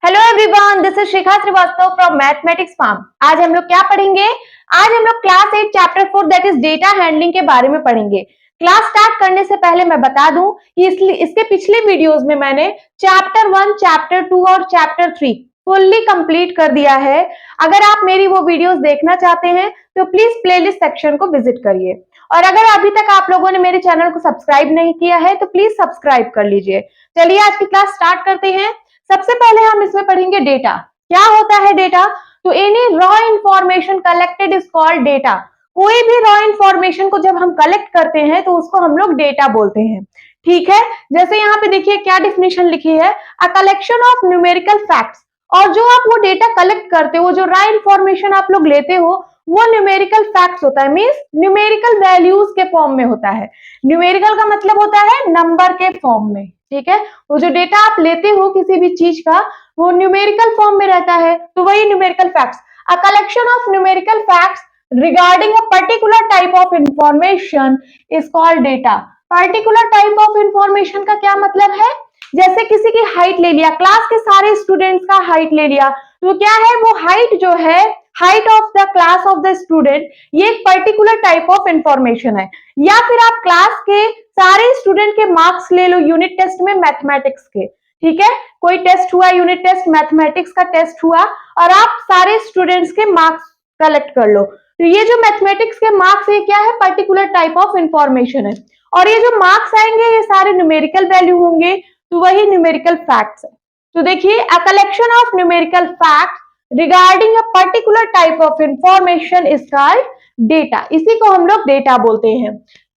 Hello everyone, this is Shikha Srivastava from mathematics farm. आज हम लोग क्या पढ़ेंगे? आज हम लोग class 8 chapter 4 that is data handling के बारे में पढ़ेंगे। क्लास स्टार्ट करने से पहले मैं बता दूं कि इसके पिछले वीडियोस में मैंने चैप्टर 1, चैप्टर 2 और चैप्टर 3 फुल्ली कंप्लीट कर दिया है। अगर आप मेरी वो वीडियोस देखना चाहते हैं तो प्लीज प्लेलिस्ट सेक्शन को विजिट करिए। और अगर अभी तक आप लोगों ने मेरे चैनल को सब्सक्राइब नहीं किया है तो प्लीज सब्सक्राइब कर लीजिए। चलिए आज की क्लास स्टार्ट करते हैं। सबसे पहले हम इसमें पढ़ेंगे डेटा। क्या होता है डेटा? तो any raw information collected is called data. कोई भी रॉ इंफॉर्मेशन को जब हम कलेक्ट करते हैं तो उसको हम लोग डेटा बोलते हैं। ठीक है, जैसे यहाँ पे देखिए क्या डिफिनेशन लिखी है, अ कलेक्शन ऑफ न्यूमेरिकल फैक्ट्स। और जो आप वो डेटा कलेक्ट करते हो, जो रॉ इंफॉर्मेशन आप लोग लेते हो, वो न्यूमेरिकल फैक्ट्स होता है, मींस न्यूमेरिकल वैल्यूज के फॉर्म में होता है। न्यूमेरिकल का मतलब होता है नंबर के फॉर्म में। ठीक है, वो जो डेटा आप लेते हो किसी भी चीज का, वो न्यूमेरिकल फॉर्म में रहता है, तो वही numerical facts. A collection of numerical facts regarding a particular type of information is called data. Particular type of information का क्या मतलब है? जैसे किसी की हाइट ले लिया, क्लास के सारे स्टूडेंट्स का हाइट ले लिया, तो क्या है वो हाइट जो है, height of the class of the student, ये एक पर्टिकुलर टाइप ऑफ इंफॉर्मेशन है। या फिर आप क्लास के सारे स्टूडेंट के मार्क्स ले लो यूनिट टेस्ट में मैथमेटिक्स के। ठीक है, कोई टेस्ट हुआ, यूनिट टेस्ट मैथमेटिक्स का टेस्ट हुआ, और आप सारे स्टूडेंट्स के मार्क्स कलेक्ट कर लो, तो ये जो मैथमेटिक्स के मार्क्स है क्या है? पर्टिकुलर टाइप ऑफ इंफॉर्मेशन है। और ये जो मार्क्स आएंगे ये सारे न्यूमेरिकल वैल्यू होंगे, तो वही न्यूमेरिकल फैक्ट्स है। तो देखिए, a collection of numerical facts regarding a particular type of information is called data. इसी को हम लोग डेटा बोलते हैं।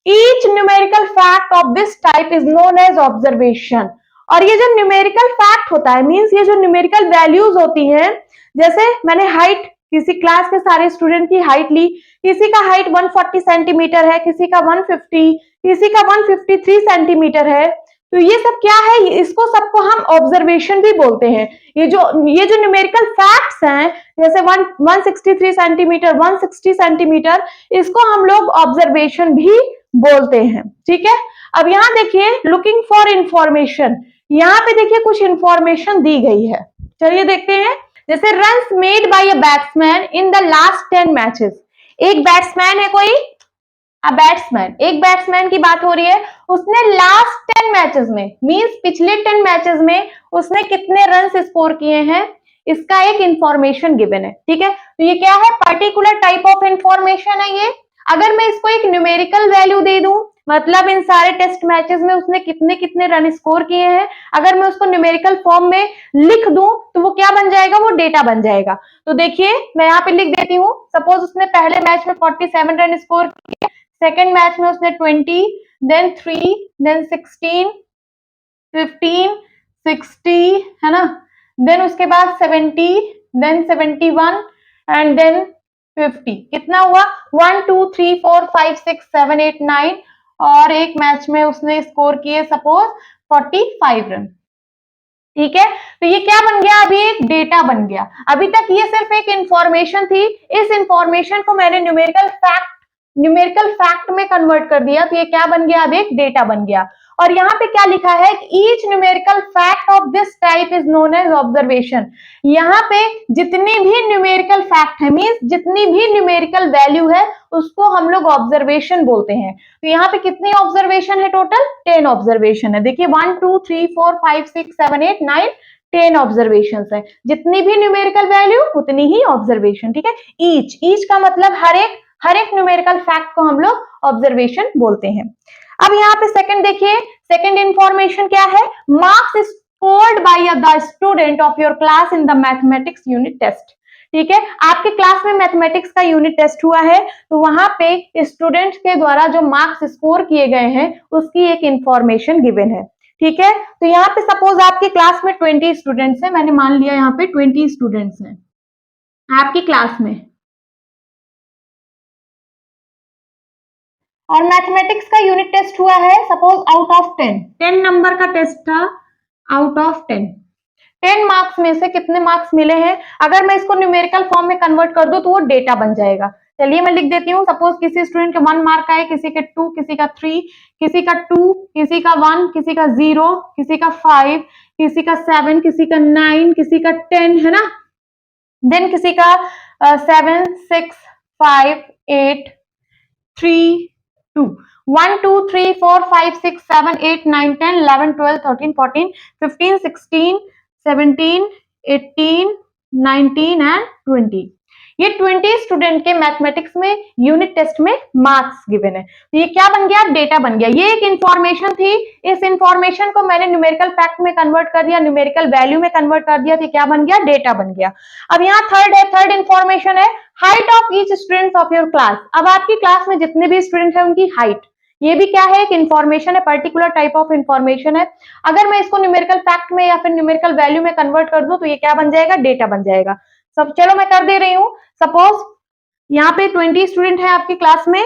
Each numerical fact of this type is known as observation. और ये जो न्यूमेरिकल फैक्ट होता है, मींस ये जो न्यूमेरिकल वैल्यूज होती हैं, जैसे मैंने हाइट, किसी क्लास के सारे स्टूडेंट की हाइट ली, किसी का हाइट 140 सेंटीमीटर है, किसी का 150, किसी का 153 सेंटीमीटर है, तो ये सब क्या है? इसको सबको हम ऑब्जर्वेशन भी बोलते हैं। ये जो न्यूमेरिकल फैक्ट्स हैं, जैसे 163 सेंटीमीटर, 160 सेंटीमीटर, इसको हम लोग ऑब्जर्वेशन भी बोलते हैं। ठीक है, अब यहाँ देखिए लुकिंग फॉर इंफॉर्मेशन, यहाँ पे देखिए कुछ इंफॉर्मेशन दी गई है। चलिए देखते हैं। जैसे runs made by a batsman in the last 10 matches. एक बैट्समैन है कोई, बैट्समैन, एक बैट्समैन की बात हो रही है, उसने लास्ट 10 मैचेस में, मींस पिछले 10 मैचेस में उसने कितने रन स्कोर किए हैं, इसका एक इंफॉर्मेशन गिवन है। ठीक है, तो ये क्या है? पर्टिकुलर टाइप ऑफ इंफॉर्मेशन है ये। अगर मैं इसको एक न्यूमेरिकल वैल्यू दे दूं, मतलब इन सारे टेस्ट मैचेस में उसने कितने कितने रन स्कोर किए हैं, अगर मैं उसको न्यूमेरिकल फॉर्म में लिख दूं तो वो क्या बन जाएगा? वो डेटा बन जाएगा। तो देखिए मैं यहाँ पे लिख देती हूँ, सपोज उसने पहले मैच में 47 रन स्कोर किए, सेकेंड मैच में उसने 20, देन 3, देन 16, 15, 60, है ना, देन उसके बाद 70, देन 71 एंड देन 50। कितना हुआ? 1 2 3 4 5 6 7 8 9, और एक मैच में उसने स्कोर किए सपोज 45 रन। ठीक है, तो ये क्या बन गया? अभी एक डेटा बन गया। अभी तक ये सिर्फ एक इंफॉर्मेशन थी, इस इंफॉर्मेशन को मैंने न्यूमेरिकल फैक्ट में कन्वर्ट कर दिया, तो ये क्या बन गया? अब एक डेटा बन गया। और यहाँ पे क्या लिखा है? Each numerical fact of this type is known as observation. यहाँ पे जितनी भी न्यूमेरिकल फैक्ट है, मींस जितनी भी न्यूमेरिकल वैल्यू है, उसको हम लोग ऑब्जर्वेशन बोलते हैं। तो यहाँ पे कितनी ऑब्जर्वेशन है? टोटल 10 ऑब्जर्वेशन है। देखिए 1 2 3 4 5 6 7 8 9 10 ऑब्जर्वेशन है। जितनी भी न्यूमेरिकल वैल्यू उतनी ही ऑब्जर्वेशन। ठीक है, ईच का मतलब हर एक न्यूमेरिकल फैक्ट को हम लोग ऑब्जर्वेशन बोलते हैं। अब यहाँ पे सेकंड देखिए, सेकंड इंफॉर्मेशन क्या है? Marks scored by the student of your class in the mathematics unit test. ठीक है, आपके क्लास में मैथमेटिक्स का यूनिट टेस्ट हुआ है, तो वहां पे स्टूडेंट्स के द्वारा जो मार्क्स स्कोर किए गए हैं उसकी एक इंफॉर्मेशन गिवन है। ठीक है, तो यहाँ पे सपोज आपके क्लास में 20 स्टूडेंट्स हैं, मैंने मान लिया यहाँ पे 20 स्टूडेंट्स हैं आपकी क्लास में, और मैथमेटिक्स का यूनिट टेस्ट हुआ है सपोज आउट ऑफ 10 नंबर का टेस्ट था, आउट ऑफ 10 मार्क्स में से कितने मार्क्स मिले हैं? अगर मैं इसको न्यूमेरिकल फॉर्म में कन्वर्ट कर दूं तो वो डेटा बन जाएगा। चलिए मैं लिख देती हूँ। सपोज किसी स्टूडेंट के 1 मार्क आए, किसी के 2, किसी का 3, किसी का 2, किसी का 1, किसी का 0, किसी का 5, किसी का 7, किसी का 9, किसी का 10, है ना। देन किसी का 7, 6, 5, 8, 3, 2, 1, 2, 3, 4, 5, 6, 7, 8, 9, 10, 11, 12, 13, 14, 15, 16, 17, 18, 19 एंड 20। ये 20 स्टूडेंट के मैथमेटिक्स में यूनिट टेस्ट में मार्क्स गिवन है। तो ये क्या बन गया? डेटा बन गया। ये एक इंफॉर्मेशन थी, इस इंफॉर्मेशन को मैंने न्यूमेरिकल फैक्ट में कन्वर्ट कर दिया, न्यूमेरिकल वैल्यू में कन्वर्ट कर दिया, तो क्या बन गया? डेटा बन गया। अब यहाँ थर्ड है, थर्ड इंफॉर्मेशन है height of each student of your class. अब आपकी क्लास में जितने भी स्टूडेंट है उनकी हाइट, ये भी क्या है? एक इंफॉर्मेशन है, पर्टिकुलर टाइप ऑफ इंफॉर्मेशन है। अगर मैं इसको न्यूमेरिकल फैक्ट में या फिर न्यूमेरिकल वैल्यू में कन्वर्ट कर दूं तो ये क्या बन जाएगा? डेटा बन जाएगा। सब चलो मैं कर दे रही हूँ। सपोज यहाँ पे 20 स्टूडेंट है आपकी क्लास में,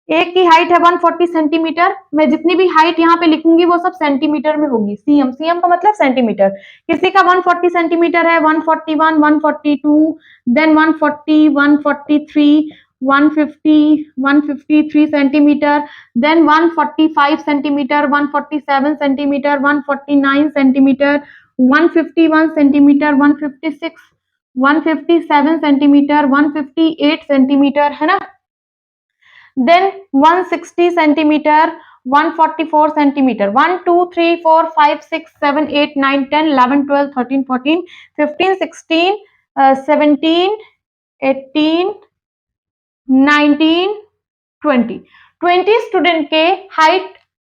एक की हाइट है 140 सेंटीमीटर। मैं जितनी भी हाइट यहाँ पे लिखूंगी वो सब सेंटीमीटर में होगी। सीएम, सीएम का मतलब सेंटीमीटर। किसी का 140 सेंटीमीटर है, 141, 142, then 140, 143, 150, 153 centimetre, then 145 centimetre, 147 centimetre, 149 centimetre, 151 centimetre, 156, 157 centimetre, 158 centimetre, है ना। Then 160 centimetre, 144 centimetre, 1, 2, 3, 4, 5, 6, 7, 8, 9, 10, 11, 12, 13, 14, 15, 16, 17, 18, 19, 20। 20 स्टूडेंट के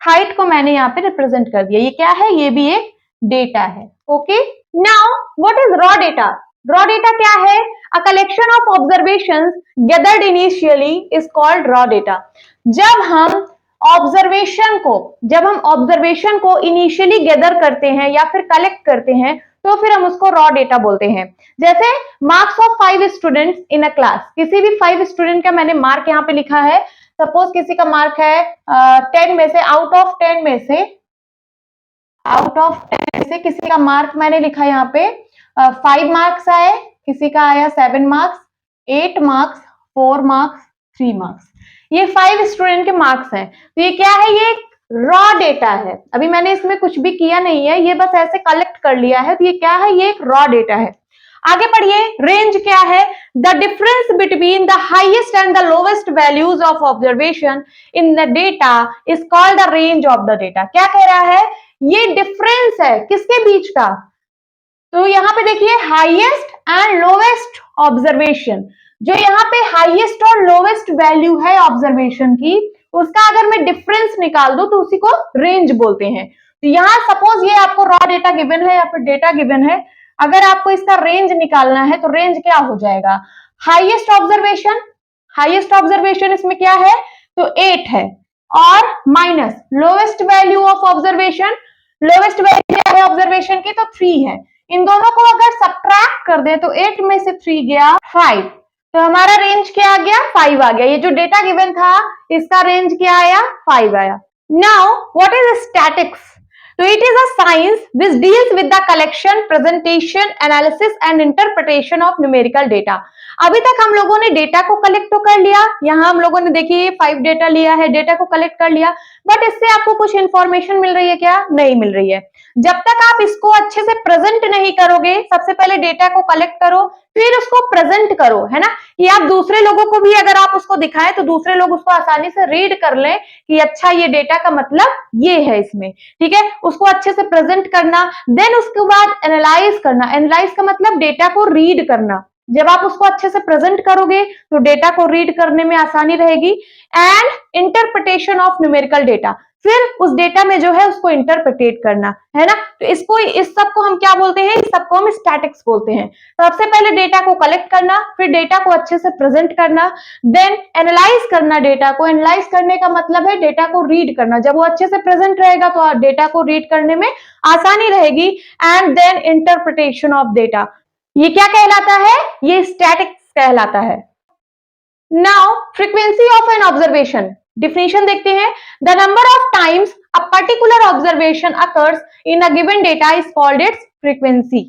हाइट को मैंने यहाँ पे रिप्रेजेंट कर दिया। ये क्या है? ये भी एक डेटा है। Okay, now what is raw data? Raw data क्या है? अ collection of observations gathered initially is called raw data. जब हम ऑब्जर्वेशन को इनिशियली गैदर करते हैं या फिर कलेक्ट करते हैं तो फिर हम उसको रॉ डेटा बोलते हैं। जैसे marks of 5 students in a class, किसी भी 5 स्टूडेंट का मैंने मार्क यहाँ पे लिखा है। सपोज किसी का मार्क है 10 में से, आउट ऑफ 10 में से किसी का मार्क मैंने लिखा यहाँ पे 5 मार्क्स आए, किसी का आया 7 मार्क्स, 8 मार्क्स, 4 मार्क्स, 3 मार्क्स। ये 5 स्टूडेंट के मार्क्स हैं। तो ये क्या है? ये रॉ डेटा है। अभी मैंने इसमें कुछ भी किया नहीं है, ये बस ऐसे कलेक्ट कर लिया है। तो ये क्या है? ये एक रॉ डेटा है। आगे पढ़िए, रेंज क्या है? The difference between the highest and the lowest values of observation in the data is called the range of the data. क्या कह रहा है? ये डिफरेंस है किसके बीच का? तो यहाँ पे देखिए हाईएस्ट एंड लोवेस्ट ऑब्जर्वेशन, जो यहाँ पे हाईएस्ट और लोवेस्ट वैल्यू है ऑब्जर्वेशन की, उसका अगर मैं डिफरेंस निकाल दूं तो उसी को रेंज बोलते हैं। तो यहाँ सपोज ये आपको रॉ डेटा गिवन है या फिर डेटा गिवन है, अगर आपको इसका रेंज निकालना है तो रेंज क्या हो जाएगा? हाईएस्ट ऑब्जर्वेशन इसमें क्या है? तो 8 है, और minus lowest value of observation, lowest value क्या है ऑब्जर्वेशन की? तो 3 है। इन दोनों को अगर सब्ट्रैक्ट कर दे तो 8 में से 3 गया 5, तो हमारा रेंज क्या आ गया? 5 आ गया। ये जो डेटा गिवन था इसका रेंज क्या आया? 5 आया। Now what is statics? तो it is a science which deals with the collection, presentation, analysis and interpretation of numerical data. अभी तक हम लोगों ने डेटा को कलेक्ट तो कर लिया, यहाँ हम लोगों ने देखिए 5 डेटा लिया है, डेटा को कलेक्ट कर लिया, बट इससे आपको कुछ इंफॉर्मेशन मिल रही है क्या? नहीं मिल रही है। जब तक आप इसको अच्छे से प्रेजेंट नहीं करोगे, सबसे पहले डेटा को कलेक्ट करो, फिर उसको प्रेजेंट करो, है ना। कि आप दूसरे लोगों को भी अगर आप उसको दिखाएं तो दूसरे लोग उसको आसानी से रीड कर लें कि अच्छा ये डेटा का मतलब ये है इसमें, ठीक है। उसको अच्छे से प्रेजेंट करना, देन उसके बाद एनालाइज करना। एनालाइज का मतलब डेटा को रीड करना। जब आप उसको अच्छे से प्रेजेंट करोगे तो डेटा को रीड करने में आसानी रहेगी। And interpretation of numerical data, फिर उस डेटा में जो है उसको इंटरप्रिटेट करना, है ना। तो इसको, इस सब को हम क्या बोलते हैं? इस सब को हम स्टैटिक्स बोलते हैं। सबसे पहले डेटा को कलेक्ट करना, फिर डेटा को अच्छे से प्रेजेंट करना, देन एनालाइज करना डेटा को। एनालाइज करने का मतलब है डेटा को रीड करना। जब वो अच्छे से प्रेजेंट रहेगा तो डेटा को रीड करने में आसानी रहेगी। And then interpretation of data, ये क्या कहलाता है? ये स्टैटिक्स कहलाता है। Now frequency of an observation, definition देखते हैं। The number of times a particular observation occurs in a given data is called its frequency.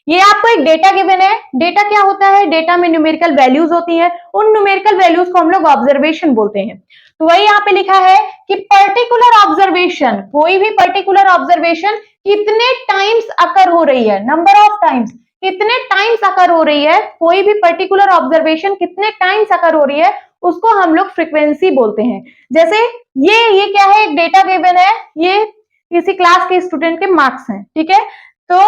ये आपको एक डेटा गिवन है। डेटा क्या होता है? डेटा में न्यूमेरिकल वैल्यूज होती है, उन न्यूमेरिकल वैल्यूज को हम लोग ऑब्जर्वेशन बोलते हैं। तो वही यहाँ पे लिखा है कि पर्टिकुलर ऑब्जर्वेशन, कोई भी पर्टिकुलर ऑब्जर्वेशन कितने टाइम्स अकर हो रही है, नंबर ऑफ टाइम्स, कितने टाइम्स अकर हो रही है, कोई भी पर्टिकुलर ऑब्जर्वेशन कितने टाइम्स अकर हो रही है, उसको हम लोग फ्रीक्वेंसी बोलते हैं। जैसे ये क्या है? एक डेटा गिवन है, ये किसी क्लास के स्टूडेंट के मार्क्स हैं, ठीक है। तो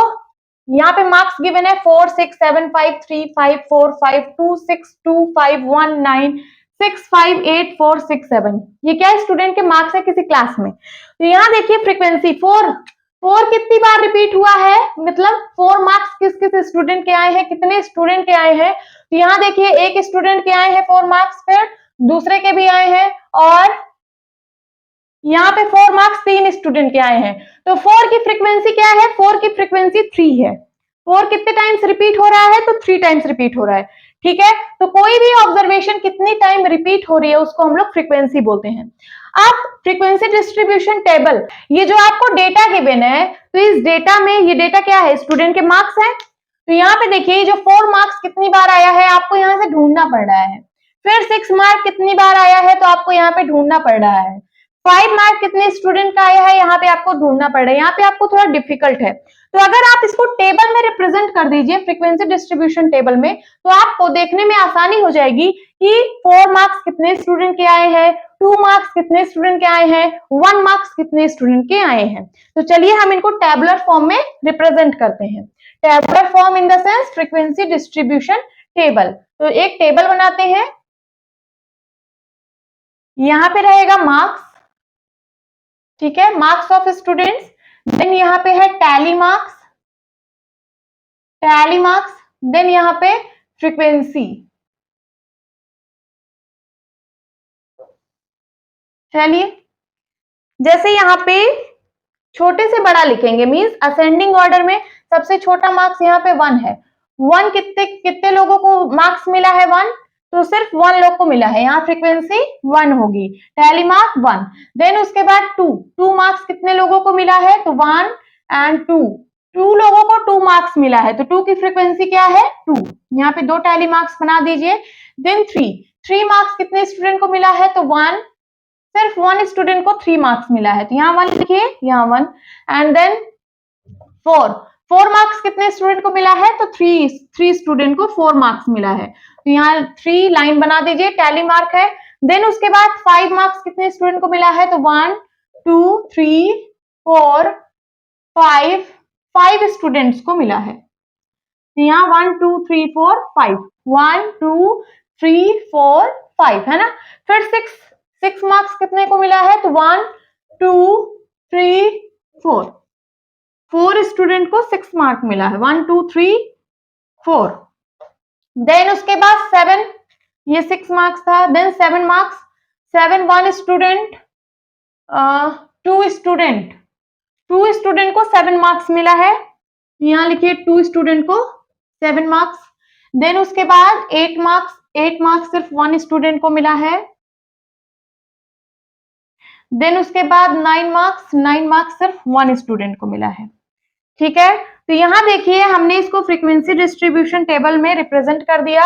यहाँ पे मार्क्स गिवन है 4 6 7 5 3 5 4 5 2 6 2 5 1 9 6 5 8 4 6 7। ये क्या स्टूडेंट के मार्क्स है किसी क्लास में। तो यहाँ देखिए फ्रीक्वेंसी 4 कितनी बार रिपीट हुआ है, मतलब 4 मार्क्स किस किस स्टूडेंट के आए हैं, कितने स्टूडेंट के आए हैं। तो यहाँ देखिए एक स्टूडेंट के आए हैं 4 मार्क्स, फिर दूसरे के भी आए हैं, और यहाँ पे 4 मार्क्स 3 स्टूडेंट के आए हैं। तो 4 की फ्रीक्वेंसी क्या है? 4 की फ्रीक्वेंसी 3 है। 4 कितने टाइम्स रिपीट हो रहा है? तो 3 टाइम्स रिपीट हो रहा है, ठीक है। तो कोई भी ऑब्जर्वेशन कितनी टाइम रिपीट हो रही है उसको हम लोग फ्रीक्वेंसी बोलते हैं। अब फ्रीक्वेंसी डिस्ट्रीब्यूशन टेबल, ये जो आपको डेटा गिवन है, तो इस डेटा में ये डेटा क्या है? स्टूडेंट के मार्क्स है। तो यहाँ पे देखिए जो 4 मार्क्स कितनी बार आया है आपको यहाँ से ढूंढना पड़ रहा है, फिर 6 मार्क कितनी बार आया है तो आपको यहाँ पे ढूंढना पड़ रहा है, 5 मार्क कितने स्टूडेंट का आया है यहाँ पे आपको ढूंढना पड़ रहा है, यहाँ पे आपको थोड़ा डिफिकल्ट है। तो अगर आप इसको टेबल में रिप्रेजेंट कर दीजिए फ्रीक्वेंसी डिस्ट्रीब्यूशन टेबल में, तो आपको देखने में आसानी हो जाएगी कि 4 मार्क्स कितने स्टूडेंट के आए हैं, 2 मार्क्स कितने स्टूडेंट के आए हैं, 1 मार्क्स कितने स्टूडेंट के आए हैं। तो चलिए हम इनको टेबुलर फॉर्म में रिप्रेजेंट करते हैं। Tabular form in the sense frequency distribution table. तो एक टेबल बनाते हैं, यहाँ पे रहेगा मार्क्स, ठीक है, मार्क्स ऑफ स्टूडेंट्स। देन यहाँ पे है टैली मार्क्स, देन यहाँ पे फ्रीक्वेंसी। चलिए जैसे यहाँ पे छोटे से बड़ा लिखेंगे, मींस असेंडिंग ऑर्डर में सबसे छोटा मार्क्स यहाँ पे 1 है। 1 कितने कितने लोगों को मार्क्स मिला है? 1, तो सिर्फ 1 लोग को मिला है, यहाँ फ्रीक्वेंसी 1 होगी, टैली मार्क 1। देन उसके बाद 2 मार्क्स कितने लोगों को मिला है? तो 1 एंड 2 लोगों को 2 मार्क्स मिला है, तो 2 की फ्रीक्वेंसी क्या है? 2। यहाँ पे 2 टैली मार्क्स बना दीजिए। देन 3 मार्क्स कितने स्टूडेंट को मिला है? तो 1, सिर्फ 1 स्टूडेंट को 3 मार्क्स मिला है, तो यहाँ 1 लिखिए, यहाँ 1। एंड देन 4 मार्क्स कितने स्टूडेंट को मिला है? तो 3 स्टूडेंट को 4 मार्क्स मिला है, तो यहाँ 3 लाइन बना दीजिए, टैली मार्क है। देन उसके बाद 5 मार्क्स कितने स्टूडेंट को मिला है? तो 1 2 3 4 5 स्टूडेंट्स को मिला है, तो यहाँ 1 2 3 4 5, 1 2 3 4 5 है ना। फिर 6 मार्क्स कितने को मिला है? तो 1 2 3 4 स्टूडेंट को 6 मार्क मिला है, 1 2 3 4। देन उसके बाद 7, ये 6 मार्क्स था। देन 7 मार्क्स, 7 1 स्टूडेंट, 2 स्टूडेंट को 7 मार्क्स मिला है, यहाँ लिखिए 2 स्टूडेंट को 7 मार्क्स। देन उसके बाद 8 मार्क्स सिर्फ 1 स्टूडेंट को मिला है। देन उसके बाद 9 मार्क्स सिर्फ 1 स्टूडेंट को मिला है, ठीक है। तो यहाँ देखिए हमने इसको फ्रीक्वेंसी डिस्ट्रीब्यूशन टेबल में रिप्रेजेंट कर दिया।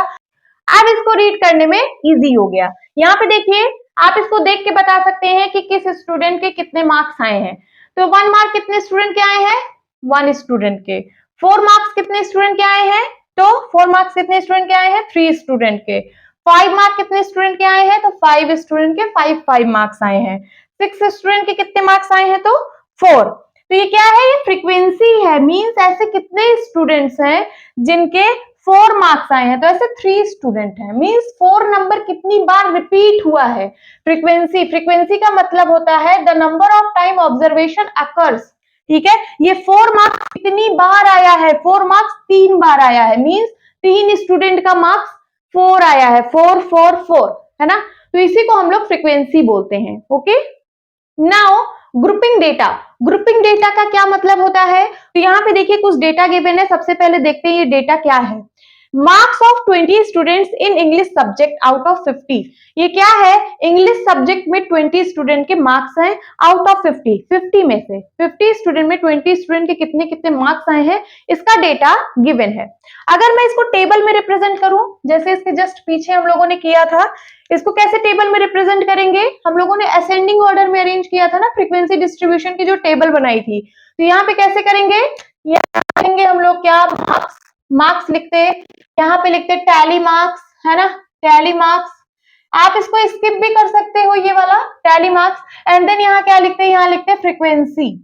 अब इसको रीड करने में इजी हो गया। यहाँ पे देखिए आप इसको देख के बता सकते हैं कि किस स्टूडेंट के कितने मार्क्स आए हैं। तो 1 मार्क कितने स्टूडेंट के आए हैं? 1 स्टूडेंट के। 4 मार्क्स कितने स्टूडेंट के आए हैं? तो 4 मार्क्स कितने स्टूडेंट के आए हैं? 3 स्टूडेंट के। 5 मार्क कितने स्टूडेंट के आए हैं? तो 5 स्टूडेंट के 5 मार्क्स आए हैं। 6 स्टूडेंट के कितने मार्क्स आए हैं? तो 4। तो ये क्या है? ये फ्रीक्वेंसी है, मींस ऐसे कितने स्टूडेंट्स हैं जिनके 4 मार्क्स आए हैं, तो ऐसे 3 स्टूडेंट हैं, मींस 4 नंबर कितनी बार रिपीट हुआ है। फ्रीक्वेंसी का मतलब होता है the number of time observation occurs, ठीक है। ये 4 मार्क्स कितनी बार आया है? 4 मार्क्स 3 बार आया है, मींस 3 स्टूडेंट का मार्क्स 4 आया है, 4 4 4 है ना। तो इसी को हम लोग फ्रीक्वेंसी बोलते हैं। ओके, नाउ ग्रुपिंग डेटा का क्या मतलब होता है? तो यहाँ पे देखिए कुछ डेटा गिवन है। सबसे पहले देखते हैं ये डेटा क्या है। Marks of 20 students in English subject out of 50। ये क्या है, इंग्लिश सब्जेक्ट में 20 स्टूडेंट के मार्क्स हैं आउट ऑफ 50 में से 50 स्टूडेंट में 20 स्टूडेंट के कितने कितने मार्क्स आए हैं, इसका डेटा गिवन है। अगर मैं इसको टेबल में रिप्रेजेंट करूं, जैसे इसके जस्ट पीछे हम लोगों ने किया था, इसको कैसे टेबल में रिप्रेजेंट करेंगे, हम लोगों ने असेंडिंग ऑर्डर में अरेंज किया था ना, फ्रीक्वेंसी डिस्ट्रीब्यूशन की जो टेबल बनाई थी, तो यहाँ पे कैसे करेंगे, यहाँ करेंगे हम लोग क्या, मार्क्स लिखते, यहाँ पे लिखते टैली मार्क्स, है ना, टैली मार्क्स। आप इसको स्किप भी कर सकते हो ये वाला टैली मार्क्स, एंड देन यहाँ क्या लिखते हैं, यहाँ लिखते हैं फ्रीक्वेंसी।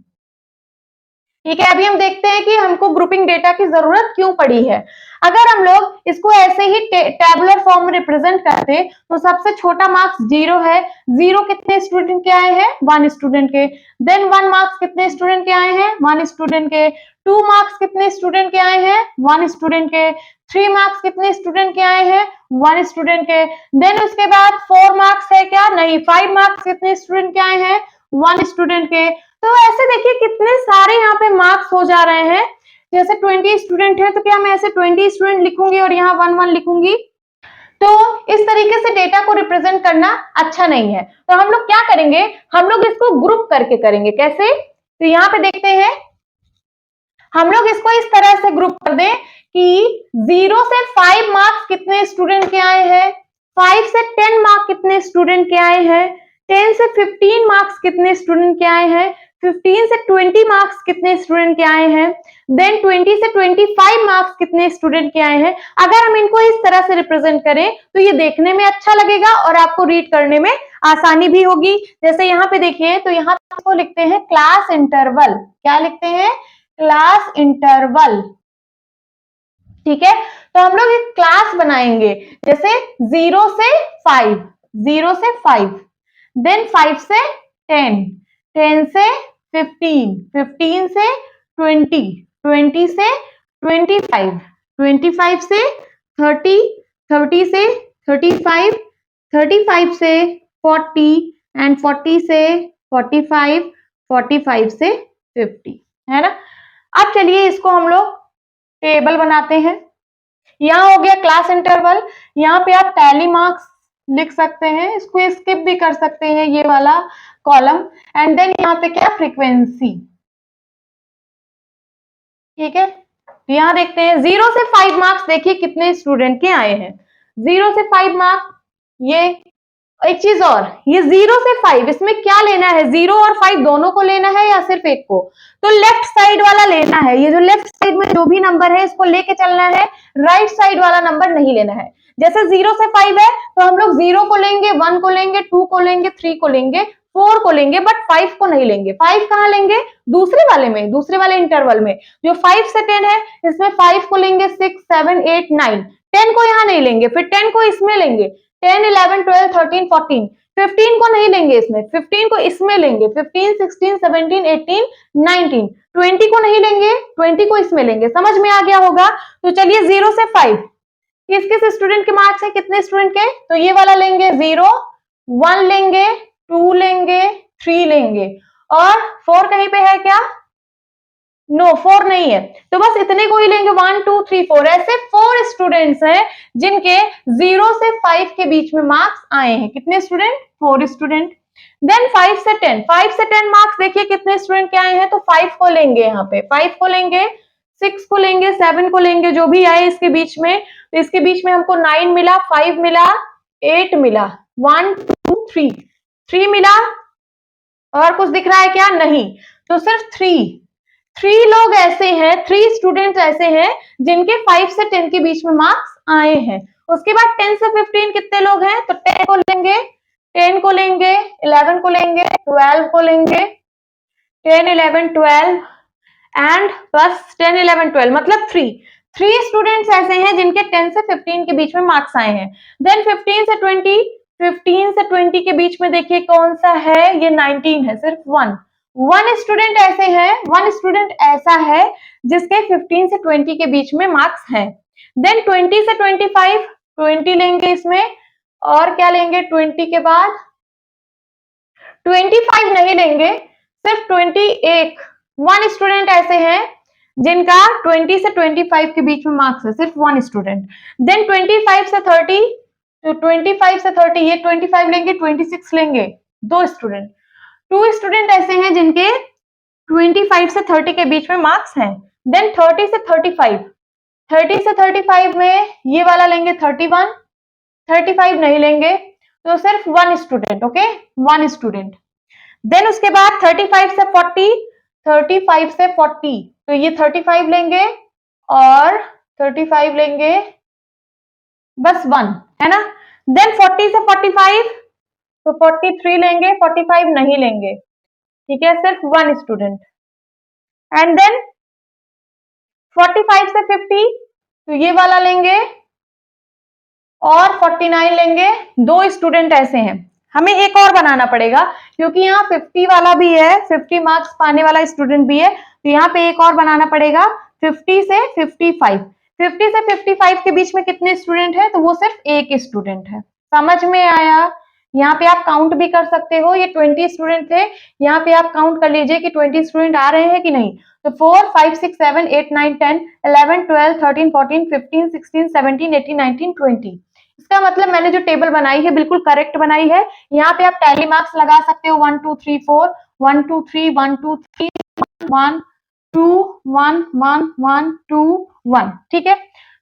ठीक है, अभी हम देखते हैं कि हमको ग्रुपिंग डेटा की जरूरत क्यों पड़ी है। अगर हम लोग इसको ऐसे ही टैबुलर फॉर्म में रिप्रेजेंट करते तो सबसे छोटा मार्क्स 0 है, 0 कितने स्टूडेंट के आए हैं, 1 स्टूडेंट के। देन 1 मार्क्स कितने स्टूडेंट के आए हैं, 1 स्टूडेंट के। 2 मार्क्स कितने स्टूडेंट के आए हैं, 1 स्टूडेंट के। 3 मार्क्स कितने स्टूडेंट के आए हैं, 1 स्टूडेंट के। देन उसके बाद 4 मार्क्स है क्या, नहीं, 5 मार्क्स कितने स्टूडेंट के आए हैं, 1 स्टूडेंट के। तो ऐसे देखिए कितने सारे यहाँ पे मार्क्स हो जा रहे हैं। जैसे 20 स्टूडेंट है तो क्या मैं ऐसे 20 स्टूडेंट लिखूंगी और यहाँ 1 लिखूंगी, तो इस तरीके से डेटा को रिप्रेजेंट करना अच्छा नहीं है। तो हम लोग क्या करेंगे, हम लोग इसको ग्रुप करके करेंगे। कैसे, तो यहाँ पे देखते हैं, हम लोग इसको इस तरह से ग्रुप कर दें कि 0 से 5 मार्क्स कितने स्टूडेंट के आए हैं, 5 से 10 मार्क्स कितने स्टूडेंट के आए हैं, 10 से 15 मार्क्स कितने स्टूडेंट के आए हैं, 15 से 20 मार्क्स कितने स्टूडेंट के आए हैं, देन 20 से 25 मार्क्स कितने स्टूडेंट के आए हैं। अगर हम इनको इस तरह से रिप्रेजेंट करें तो ये देखने में अच्छा लगेगा और आपको रीड करने में आसानी भी होगी। जैसे यहाँ पे देखिए, तो यहाँ पे लिखते हैं क्लास इंटरवल, क्या लिखते हैं, क्लास इंटरवल। ठीक है, तो हम लोग एक क्लास बनाएंगे, जैसे 0 से 5, 0 से 5, देन 5 से 10, 10 से 15, 15 से 20, 20 से 25, 25 से 30, 30 से 35, 35 से 40 एंड 40 से 45, 45 से 50, है ना। अब चलिए इसको हम लोग टेबल बनाते हैं। यहाँ हो गया क्लास इंटरवल, यहाँ पे आप टैली मार्क्स लिख सकते हैं, इसको स्किप भी कर सकते हैं ये वाला कॉलम, एंड देन यहाँ पे क्या, फ्रीक्वेंसी। ठीक है, यहाँ देखते हैं 0 से 5 मार्क्स, देखिए कितने स्टूडेंट के आए हैं, 0 से 5 मार्क्स। ये एक चीज और, ये 0 से 5 इसमें क्या लेना है, 0 और 5 दोनों को लेना है या सिर्फ एक को, तो लेफ्ट साइड वाला लेना है। ये जो लेफ्ट साइड में जो भी नंबर है इसको लेके चलना है, राइट साइड वाला नंबर नहीं लेना है। जैसे 0 से 5 है तो हम लोग 0 को लेंगे, 1 को लेंगे, 2 को लेंगे, 3 को लेंगे, 4 को लेंगे, बट 5 को नहीं लेंगे। 5 कहाँ लेंगे, दूसरे वाले में, दूसरे वाले इंटरवल में, जो 5 से 10 है इसमें 5 को लेंगे, 6, 7, 8, 9, 10 को यहाँ नहीं लेंगे, फिर 10 को इसमें लेंगे, 10, 11, 12, 13, 14, 15 को नहीं लेंगे इसमें, 15 को इसमें लेंगे, 15, 16, 17, 18, 19, 20 को नहीं लेंगे, 20 को इसमें लेंगे। समझ में आ गया होगा। तो चलिए 0 से 5 किस किस स्टूडेंट के मार्क्स है, कितने स्टूडेंट के, तो ये वाला लेंगे 0, 1 लेंगे, 2 लेंगे, 3 लेंगे, और 4 कहीं पे है क्या, नो 4 नहीं है, तो बस इतने को ही लेंगे, 1, 2, 3, 4। ऐसे 4 स्टूडेंट्स हैं जिनके 0 से 5 के बीच में मार्क्स आए हैं। कितने स्टूडेंट, 4 स्टूडेंट। देन 5 से 10, 5 से 10 मार्क्स देखिए कितने स्टूडेंट के आए हैं, तो 5 को लेंगे, यहाँ पे 5 को लेंगे, 6 को लेंगे, 7 को लेंगे, जो भी आए इसके बीच में। तो इसके बीच में हमको 9 मिला, 5 मिला, 8 मिला, 1, 2, 3, 3 मिला, और कुछ दिख रहा है क्या, नहीं, तो सिर्फ 3 लोग ऐसे हैं, 3 स्टूडेंट्स ऐसे हैं जिनके 5 से 10 के बीच में मार्क्स आए हैं। उसके बाद 10 से 15 कितने लोग हैं, तो 10 को लेंगे, 10 को लेंगे, 11 को लेंगे, 12 को लेंगे, 10, 11, 12 एंड बस 10, 11, 12 मतलब 3 स्टूडेंट्स ऐसे हैं जिनके 10 से 15 के बीच में मार्क्स आए हैं। देन 15 से 20, 15 से 20 के बीच में देखिए कौन सा है, ये 19 है, सिर्फ 1 स्टूडेंट ऐसे हैं, 1 स्टूडेंट ऐसा है जिसके 15 से 20 के बीच में मार्क्स हैं। देन 20 से 25, 20 लेंगे इसमें, और क्या लेंगे 20 के बाद, 25 नहीं लेंगे, सिर्फ 21 1 स्टूडेंट ऐसे हैं जिनका 20 से 25 के बीच में मार्क्स है, सिर्फ 1 स्टूडेंट। देन 25 से 30, तो 25 से 30 ये 25 लेंगे, 26 लेंगे, 2 स्टूडेंट। 2 स्टूडेंट ऐसे हैं जिनके 25 से 30 के बीच में मार्क्स हैं। देन 30 से 35, 30 से 35 में ये वाला लेंगे 31, 35 नहीं लेंगे, तो सिर्फ 1 स्टूडेंट, ओके, 1 स्टूडेंट। देन उसके बाद 35 से 40, 35 से 40, तो ये 35 लेंगे और 35 लेंगे, बस 1 है ना। देन 40 से 45, तो 43 लेंगे, 45 नहीं लेंगे, ठीक है, सिर्फ 1 स्टूडेंट। एंड देन 45 से 50, तो ये वाला लेंगे और 49 लेंगे, 2 स्टूडेंट ऐसे हैं। हमें एक और बनाना पड़ेगा क्योंकि यहाँ 50 वाला भी है, 50 मार्क्स पाने वाला स्टूडेंट भी है, तो यहाँ पे एक और बनाना पड़ेगा 50 से 55। 50 से 55 के बीच में कितने स्टूडेंट है, तो वो सिर्फ एक स्टूडेंट है। समझ में आया। यहाँ पे आप काउंट भी कर सकते हो, ये 20 स्टूडेंट थे, यहाँ पे आप काउंट कर लीजिए कि 20 स्टूडेंट आ रहे हैं कि नहीं। तो 4 5 6 7 8 9 10 11 12 13 14 15 16 17 18 19 20। इसका मतलब मैंने जो टेबल बनाई है बिल्कुल करेक्ट बनाई है। यहाँ पे आप टैली मार्क्स लगा सकते हो, 1 2 3 4, 1 2 3 1 2 3 1 2 1 1 1 2 1, ठीक है,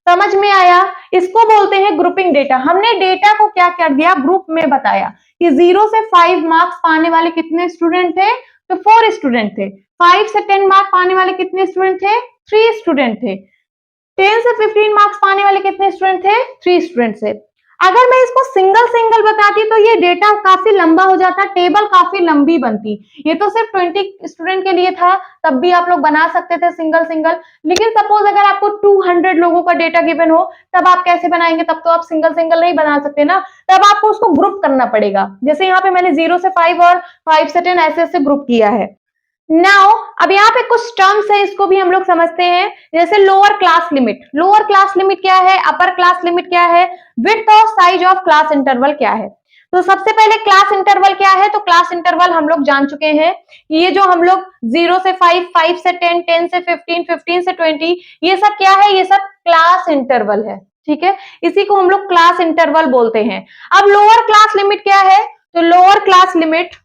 समझ में आया। इसको बोलते हैं ग्रुपिंग डेटा। हमने डेटा को क्या कर दिया, ग्रुप में बताया कि 0 से 5 मार्क्स पाने वाले कितने स्टूडेंट थे, तो 4 स्टूडेंट थे। 5 से 10 मार्क्स पाने वाले कितने स्टूडेंट थे, 3 स्टूडेंट थे। 10 से 15 मार्क्स पाने वाले कितने स्टूडेंट थे, 3 स्टूडेंट थे। अगर मैं इसको सिंगल सिंगल बताती तो ये डेटा काफी लंबा हो जाता, टेबल काफी लंबी बनती। ये तो सिर्फ 20 स्टूडेंट के लिए था, तब भी आप लोग बना सकते थे सिंगल सिंगल। लेकिन सपोज अगर आपको 200 लोगों का डेटा गिवन हो, तब आप कैसे बनाएंगे, तब तो आप सिंगल सिंगल नहीं बना सकते ना, तब आपको उसको ग्रुप करना पड़ेगा। जैसे यहाँ पे मैंने 0 से 5 और 5 से 10 ऐसे ऐसे ग्रुप किया है। नाउ अब यहाँ पे कुछ टर्म्स है, इसको भी हम लोग समझते हैं। जैसे lower class limit, lower class limit क्या है, अपर क्लास लिमिट क्या है, विड्थ और साइज ऑफ क्लास इंटरवल क्या है। तो सबसे पहले क्लास इंटरवल क्या है, तो क्लास इंटरवल हम लोग जान चुके हैं, ये जो हम लोग 0 से 5, 5 से 10, 10 से 15, 15 से 20, ये सब क्या है, ये सब क्लास इंटरवल है, ठीक है, इसी को हम लोग क्लास इंटरवल बोलते हैं। अब लोअर क्लास लिमिट क्या है, तो लोअर क्लास लिमिट,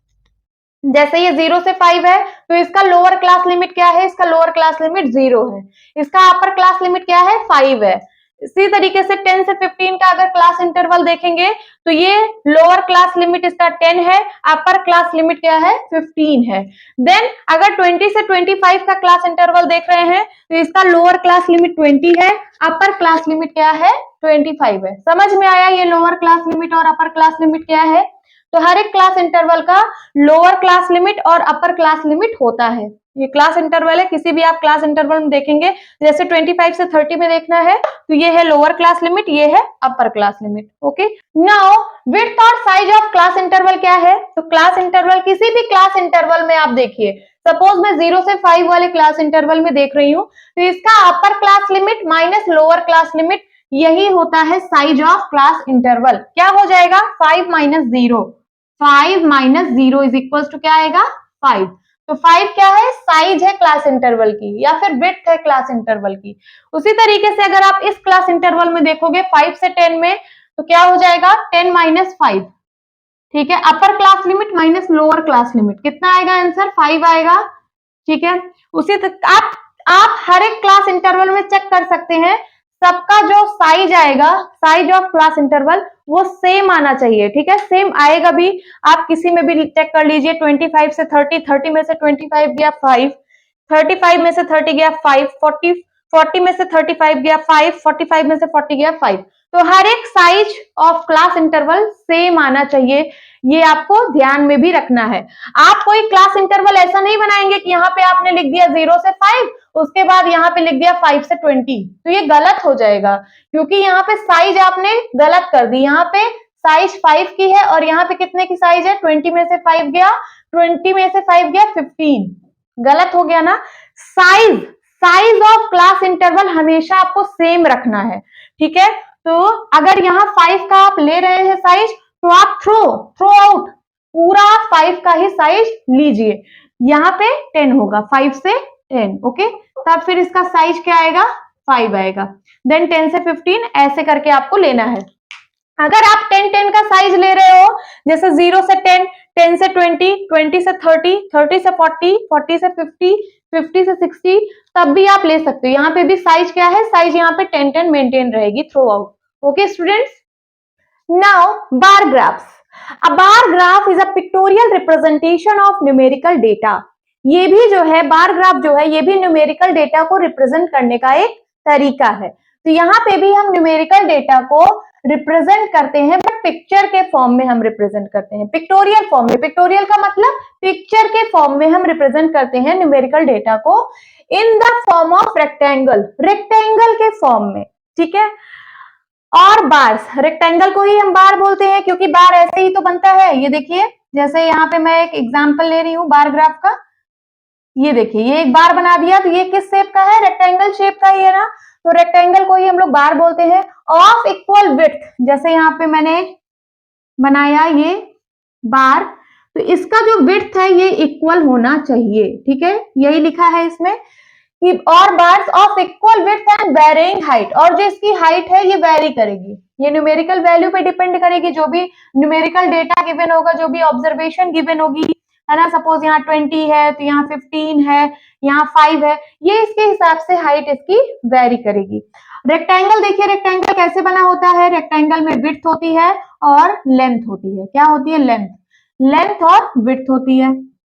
जैसे ये 0 से 5 है, तो इसका लोअर क्लास लिमिट क्या है, इसका लोअर क्लास लिमिट 0 है। इसका अपर क्लास लिमिट क्या है, 5 है। इसी तरीके से 10 से 15 का अगर क्लास इंटरवल देखेंगे, तो ये लोअर क्लास लिमिट इसका 10 है, अपर क्लास लिमिट क्या है, 15 है। देन अगर 20 से 25 का क्लास इंटरवल देख रहे हैं, तो इसका लोअर क्लास लिमिट 20 है, अपर क्लास लिमिट क्या है, 25 है। समझ में आया ये लोअर क्लास लिमिट और अपर क्लास लिमिट क्या है। तो हर एक क्लास इंटरवल का लोअर क्लास लिमिट और अपर क्लास लिमिट होता है। ये क्लास इंटरवल है, किसी भी आप क्लास इंटरवल में देखेंगे, जैसे 25 से 30 में देखना है, तो ये है लोअर क्लास लिमिट, ये है upper class limit, okay. Now width और साइज ऑफ क्लास इंटरवल क्या है, तो क्लास इंटरवल किसी भी क्लास इंटरवल में आप देखिए, सपोज मैं 0 से 5 वाले क्लास इंटरवल में देख रही हूं, तो इसका upper class limit minus lower class limit, यही होता है साइज ऑफ क्लास इंटरवल। क्या हो जाएगा, 5 minus 0, 5 minus 0 is equal to क्या आएगा, 5। तो 5 क्या है, साइज है क्लास इंटरवल की, या फिर विड्थ है क्लास इंटरवल की। उसी तरीके से अगर आप इस क्लास इंटरवल में देखोगे 5 से 10 में, तो क्या हो जाएगा, 10 माइनस 5, ठीक है, upper class limit minus lower class limit, कितना आएगा आंसर, 5 आएगा, ठीक है। उसी तक आप हर एक क्लास इंटरवल में चेक कर सकते हैं, सबका जो साइज आएगा, साइज ऑफ क्लास इंटरवल, वो सेम आना चाहिए, ठीक है, सेम आएगा भी। आप किसी में भी चेक कर लीजिए, 25 से 30, 30 में से 25 गया 5, 35 में से 30 गया 5, 40, 40 में से 35 गया 5, 45 में से 40 गया 5। तो हर एक size of class interval same आना चाहिए, ये आपको ध्यान में भी रखना है। आप कोई क्लास इंटरवल ऐसा नहीं बनाएंगे कि यहाँ पे आपने लिख दिया 0 से 5, उसके बाद यहाँ पे लिख दिया 5 से 20, तो ये गलत हो जाएगा, क्योंकि यहाँ पे साइज आपने गलत कर दी। यहाँ पे साइज 5 की है और यहाँ पे कितने की साइज है, 20 में से 5 गया, 20 में से 5 गया 15, गलत हो गया ना। Size size of class interval हमेशा आपको सेम रखना है, ठीक है। तो अगर यहाँ 5 का आप ले रहे हैं साइज, तो आप थ्रो आउट पूरा 5 का ही साइज लीजिए, यहाँ पे 10 होगा, 5 से 10, ओके। तब फिर इसका साइज क्या आएगा, 5 आएगा। देन 10 से 15 ऐसे करके आपको लेना है। अगर आप 10 का साइज ले रहे हो, जैसे 0 से 10, 10 से 20, 20 से 30, 30 से 40, 40 से 50, 50 से 60, तब भी आप ले सकते हो। यहाँ पे भी साइज क्या है, साइज यहाँ पे 10 मेंटेन रहेगी through out. Okay students, now bar graphs. A bar graph is a pictorial representation of numerical data. ये भी जो है बार ग्राफ जो है, ये भी न्यूमेरिकल डेटा को रिप्रेजेंट करने का एक तरीका है। तो यहाँ पे भी हम न्यूमेरिकल डेटा को रिप्रेजेंट करते हैं, बट पिक्चर के फॉर्म में हम रिप्रेजेंट करते हैं, पिक्टोरियल फॉर्म में। पिक्टोरियल का मतलब पिक्चर के फॉर्म में हम रिप्रेजेंट करते हैं न्यूमेरिकल डेटा को, in the form of rectangle, rectangle के फॉर्म में, ठीक है। और बार्स, रेक्टेंगल को ही हम बार बोलते हैं क्योंकि बार ऐसे ही तो बनता है। ये देखिए, जैसे यहाँ पे मैं एक एग्जांपल ले रही हूँ बार ग्राफ का। ये देखिए, ये एक बार बना दिया, तो ये किस शेप का है, रेक्टेंगल शेप का ही है ना। तो रेक्टेंगल को ही हम लोग बार बोलते हैं। ऑफ इक्वल विड्थ, जैसे यहाँ पे मैंने बनाया ये बार, तो इसका जो विड्थ है ये इक्वल होना चाहिए, ठीक है, यही लिखा है इसमें कि और bars of equal width and varying height, और जो इसकी हाइट है ये वेरी करेगी, ये न्यूमेरिकल वैल्यू पे डिपेंड करेगी, जो भी न्यूमेरिकल डेटा गिवन होगा, जो भी ऑब्जर्वेशन गिवन होगी, है ना। सपोज यहाँ 20 है तो यहाँ 15 है, यहाँ 5 है, ये इसके हिसाब से हाइट इसकी वेरी करेगी। रेक्टेंगल देखिए, रेक्टेंगल कैसे बना होता है, रेक्टेंगल में विड्थ होती है और लेंथ होती है। क्या होती है, लेंथ, लेंथ और विड्थ होती है।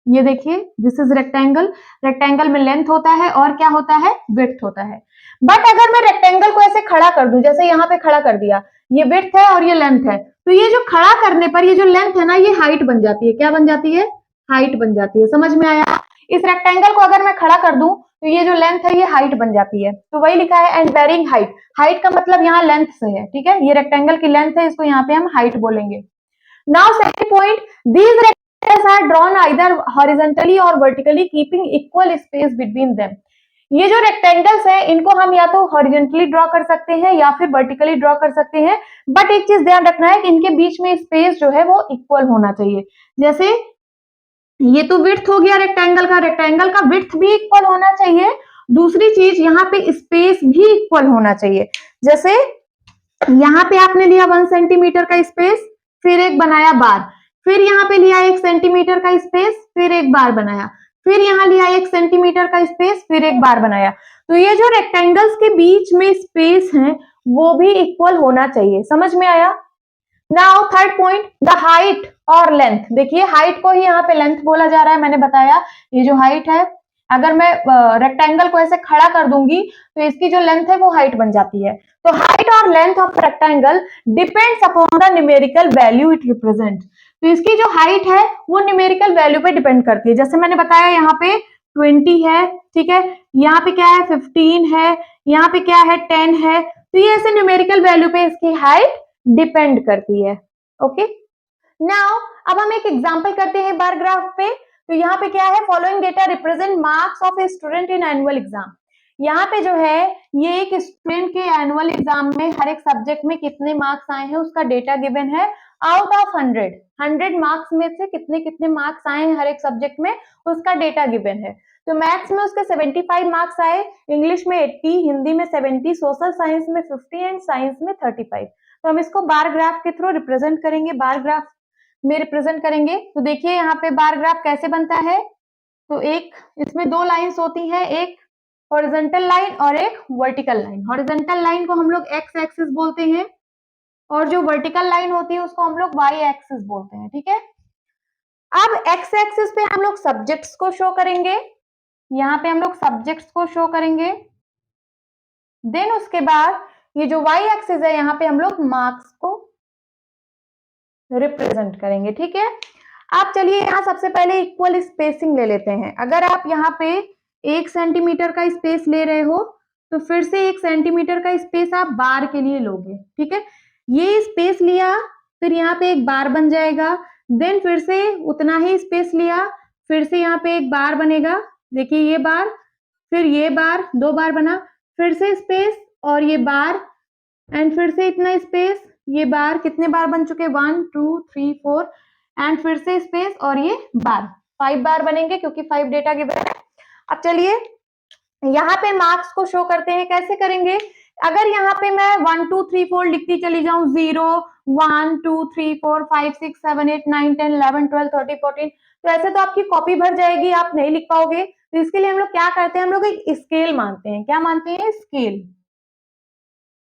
ये देखिए, दिस इज रेक्टेंगल, रेक्टेंगल में लेंथ होता है और क्या होता है, विड्थ होता है। बट अगर मैं रेक्टेंगल को ऐसे खड़ा कर दूं, जैसे यहाँ पे खड़ा कर दिया, ये विड्थ है और ये लेंथ है, तो ये जो खड़ा करने पर ये जो लेंथ है ना, ये हाइट बन जाती है। क्या बन जाती है, हाइट बन जाती है। समझ में आया। इस रेक्टेंगल को अगर मैं खड़ा कर दूं तो ये जो लेंथ है ये हाइट बन जाती है। तो वही लिखा है एंड वेरिंग हाइट, हाइट का मतलब यहाँ लेंथ से है, ठीक है। ये रेक्टेंगल की लेंथ है, इसको यहाँ पे हम हाइट बोलेंगे। Now second point, these rectangles are drawn either horizontally or vertically keeping equal space between them। ये जो रेक्टेंगल्स है इनको हम या तो हॉरिजेंटली ड्रॉ कर सकते हैं या फिर वर्टिकली ड्रॉ कर सकते हैं, बट एक चीज ध्यान रखना है कि इनके बीच में स्पेस जो है वो इक्वल होना चाहिए। जैसे ये तो विड्थ हो गया रेक्टेंगल का, रेक्टेंगल का विड्थ भी इक्वल होना चाहिए। दूसरी चीज यहाँ पे स्पेस भी इक्वल होना चाहिए। जैसे यहाँ पे आपने लिया 1 सेंटीमीटर का स्पेस, फिर एक बनाया बार, फिर यहाँ पे लिया 1 सेंटीमीटर का स्पेस, फिर एक बार बनाया, फिर यहाँ लिया 1 सेंटीमीटर का स्पेस, फिर एक बार बनाया। तो ये जो रेक्टेंगल्स के बीच में स्पेस है वो भी इक्वल होना चाहिए। समझ में आया। Now third point, the height और लेंथ। देखिए, हाइट को ही यहाँ पे लेंथ बोला जा रहा है। मैंने बताया ये जो हाइट है, अगर मैं रेक्टेंगल को ऐसे खड़ा कर दूंगी तो इसकी जो लेंथ है वो हाइट बन जाती है। तो हाइट और length of rectangle depends upon the numerical value it represent. तो इसकी जो हाइट है वो न्यूमेरिकल वैल्यू पे डिपेंड करती है। जैसे मैंने बताया यहाँ पे 20 है, ठीक है, यहाँ पे क्या है 15 है, यहाँ पे क्या है 10 है। तो ये ऐसे न्यूमेरिकल वैल्यू पे इसकी हाइट डिपेंड करती है। ओके, नाउ अब हम एक एग्जांपल करते हैं बार ग्राफ पे। तो यहाँ पे क्या है, following data represent marks of a student in annual exam. यहाँ पे जो है ये एक स्टूडेंट के एनुअल एग्जाम में हर एक सब्जेक्ट में कितने मार्क्स आए हैं उसका डेटा गिवन है। आउट ऑफ 100 मार्क्स में से कितने कितने मार्क्स आए हैं हर एक सब्जेक्ट में उसका डेटा गिवन है। तो मैथ्स में उसके 75 मार्क्स आए, इंग्लिश में 80, हिंदी में 70, सोशल साइंस में 50 एंड साइंस में 35। तो हम इसको बार ग्राफ के थ्रू रिप्रेजेंट करेंगे, बार ग्राफ में रिप्रेजेंट करेंगे। तो देखिए यहाँ पे बार ग्राफ कैसे बनता है। तो एक इसमें दो लाइंस होती हैं, एक हॉरिजॉन्टल लाइन और एक वर्टिकल लाइन। हॉरिजॉन्टल लाइन को हम लोग एक्स एक्सिस बोलते हैं और जो वर्टिकल लाइन होती है उसको हम लोग वाई एक्सिस बोलते हैं, ठीक है। अब एक्स एक्सिस पे हम लोग सब्जेक्ट्स को शो करेंगे, यहाँ पे हम लोग सब्जेक्ट्स को शो करेंगे। देन उसके बाद ये जो वाई एक्सिस है यहाँ पे हम लोग मार्क्स को रिप्रेजेंट करेंगे, ठीक है। आप चलिए यहाँ सबसे पहले इक्वल स्पेसिंग ले लेते हैं। अगर आप यहाँ पे 1 सेंटीमीटर का स्पेस ले रहे हो तो फिर से 1 सेंटीमीटर का स्पेस आप बार के लिए लोगे, ठीक है। ये स्पेस लिया, फिर यहाँ पे एक बार बन जाएगा, देन फिर से उतना ही स्पेस लिया, फिर से यहाँ पे एक बार बनेगा। देखिए ये बार, फिर ये बार, 2 बार बना, फिर से स्पेस और ये बार, एंड फिर से इतना स्पेस, ये बार, कितने बार बन चुके 1 2 3 4, एंड फिर से स्पेस और ये बार, 5 बार बनेंगे क्योंकि 5 डेटा गिवन है। अब चलिए यहाँ पे मार्क्स को शो करते हैं, कैसे करेंगे? अगर यहाँ पे मैं 1 2 3 4 लिखती चली जाऊं, 0 1 2 3 4 5 6 7 8 9 10 11 12 13 14, तो ऐसे तो आपकी कॉपी भर जाएगी, आप नहीं लिख पाओगे। तो इसके लिए हम लोग क्या करते हैं, हम लोग एक स्केल मानते हैं। क्या मानते हैं? स्केल।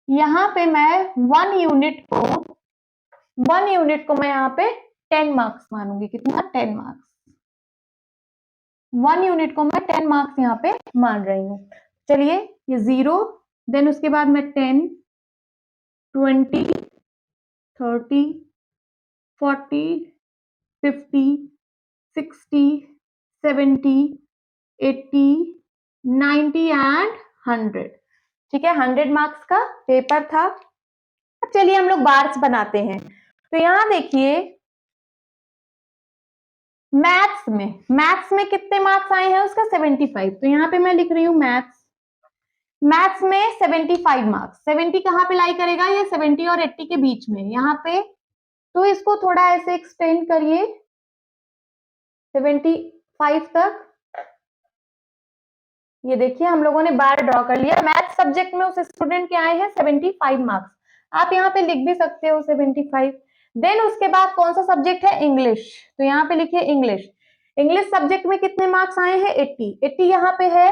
यहाँ पे मैं 1 यूनिट को मैं यहाँ पे 10 मार्क्स मानूंगी। कितना? 10 मार्क्स। 1 यूनिट को मैं 10 मार्क्स यहाँ पे मान रही हूँ। चलिए, ये 0, देन उसके बाद मैं 10 20 30 40 50 60 70 80 90 एंड 100। ठीक है, 100 मार्क्स का पेपर था। अब चलिए हम लोग बार्स बनाते हैं। तो यहाँ देखिए, मैथ्स में कितने मार्क्स आए हैं उसका? 75। तो यहाँ पे मैं लिख रही हूँ मैथ्स में 75 मार्क्स। 70 कहाँ पे लाई करेगा? ये 70 और 80 के बीच में यहाँ पे। तो इसको थोड़ा ऐसे एक्सटेंड करिए 75 तक। ये देखिए हम लोगों ने बार ड्रॉ कर लिया। मैथ सब्जेक्ट में उस स्टूडेंट के आए हैं 75 मार्क्स। आप यहाँ पे लिख भी सकते हो 75। देन उसके बाद कौन सा सब्जेक्ट है? इंग्लिश। तो यहाँ पे लिखिए इंग्लिश। इंग्लिश सब्जेक्ट में कितने मार्क्स आए हैं? 80। 80 यहाँ पे है,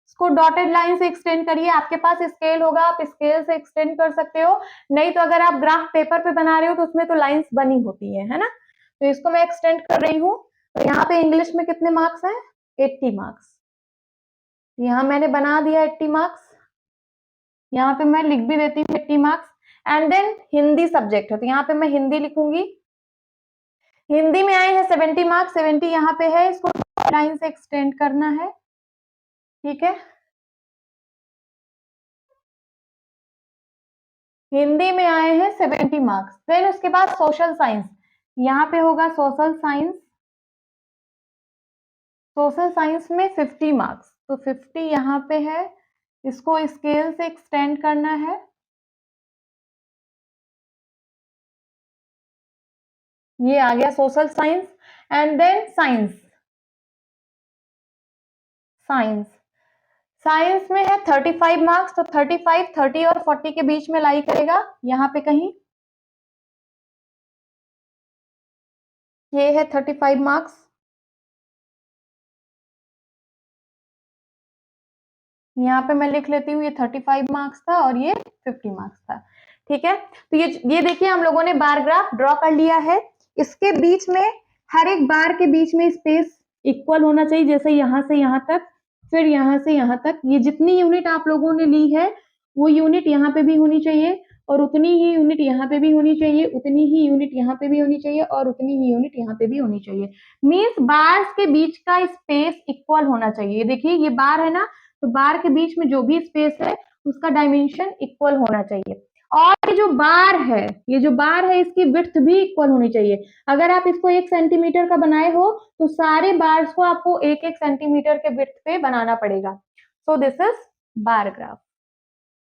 इसको डॉटेड लाइन से एक्सटेंड करिए। आपके पास स्केल होगा, आप स्केल से एक्सटेंड कर सकते हो, नहीं तो अगर आप ग्राफ पेपर पे बना रहे हो तो उसमें तो लाइंस बनी होती है ना। तो इसको मैं एक्सटेंड कर रही हूँ। तो यहाँ पे इंग्लिश में कितने मार्क्स हैं? 80 मार्क्स। यहाँ मैंने बना दिया 80 मार्क्स। यहाँ पे मैं लिख भी देती हूँ 80 marks. And then Hindi subject है, तो यहाँ पे मैं हिंदी लिखूंगी। हिंदी में आए हैं 70 मार्क्स। 70 यहाँ पे है, इसको लाइन से एक्सटेंड करना है। ठीक है, हिंदी में आए हैं 70 मार्क्स। देन उसके बाद सोशल साइंस, यहाँ पे होगा सोशल साइंस। सोशल साइंस में 50 मार्क्स, तो 50 यहाँ पे है, इसको स्केल से एक्सटेंड करना है। ये आ गया social science. And then science science में है 35 मार्क्स, तो 35 30 और 40 के बीच में लाई करेगा यहाँ पे कहीं। ये है 35 मार्क्स। यहाँ पे मैं लिख लेती हूँ, ये 35 मार्क्स था और ये 50 मार्क्स था। ठीक है, तो ये देखिए हम लोगों ने बार ग्राफ ड्रॉ कर लिया है। इसके बीच में, हर एक बार के बीच में स्पेस इक्वल होना चाहिए, जैसे यहाँ से यहाँ तक, फिर यहाँ से यहाँ तक। ये जितनी यूनिट आप लोगों ने ली है वो यूनिट यहाँ पे भी होनी चाहिए, और उतनी ही यूनिट यहाँ पे भी होनी चाहिए, उतनी ही यूनिट यहाँ पे भी होनी चाहिए, और उतनी ही यूनिट यहाँ पे भी होनी चाहिए। मीन्स बार्स के बीच का स्पेस इक्वल होना चाहिए। देखिए ये बार है ना, तो बार के बीच में जो भी स्पेस है उसका डायमेंशन इक्वल होना चाहिए। और ये जो बार है इसकी विड्थ भी इक्वल होनी चाहिए। अगर आप इसको 1 सेंटीमीटर का बनाए हो तो सारे बार्स को आपको 1 सेंटीमीटर के विड्थ पे बनाना पड़ेगा। So this is bar graph.